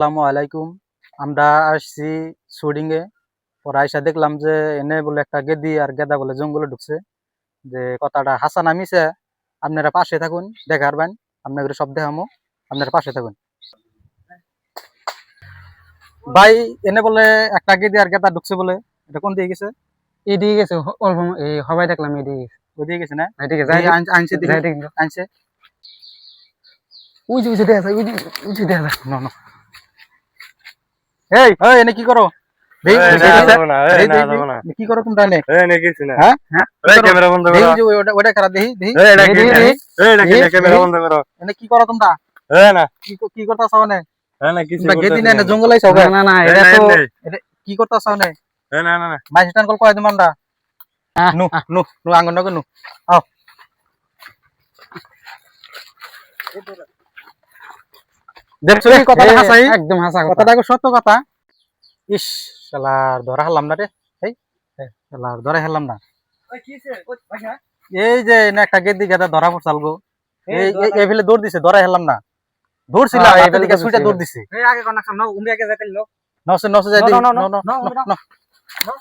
আসসালামু আলাইকুম। আমরা আসছি শুটিং এ। পরে আইসা দেখলাম যে এনে বলে একটা গেদি আর গেদা বলে জঙ্গলে ঢুকছে। যে কথাটা হাসা নামিছে। আপনারা পাশে থাকুন, দেখার বাইন আপনাদের সব দেখামো, আপনারা পাশে থাকুন। ভাই এনে বলে একটা গেদি আর গেদা ঢুকছে বলে, এটা কোন দিকে গেছে? এদিকে গেছে অল্প এই হবাই দেখলাম এদিকে ওইদিকে গেছে না? এদিকে দেখি আনছে দিকে আনছে। ওই যে দেখা যায় ওই যে দেখা যায় নো নো। এই এনে কি করো? দেই এই না, যাবো না, এই না, যাবো না। কি করো তোমরা এনে? এই নে কিছু না। হ্যাঁ এই ক্যামেরা বন্ধ করো। দেই যে ওটা খারাপ দেই দেই। এই না কি এই, এই না কি ক্যামেরা বন্ধ করো। এনে কি করো তোমরা? এই না কি করতেছ এনে? এই না কিছু তোমরা গেদি করতেছি না জঙ্গলে আইছো? না না না এই এটা না, তো এই না, কি করতেছ এনে? এই না না না। মাইস্টান কল কয় তোমরা? নু নু নু আঙ্গন নগো নু। আও দেখছো কি কথাটা হাসাই? একদম হাসা কথা কথাটা সত্য কথা। ইস শালার ধরা হলাম না রে। এই শালার ধরা হলাম না। এই যে না একটা গেদি গেদা ধরা পড়ছাল গো। এই ফেলে দৌড় দিছে, ধরা হলাম না। দৌড়ছিলাম এই ফেলে সুইটা দৌড় দিছে। এই আগে কোন কাম না উমি আগে যাইতে লোক নসে নসে যাই No, দিই। no, no, no no no, no no. No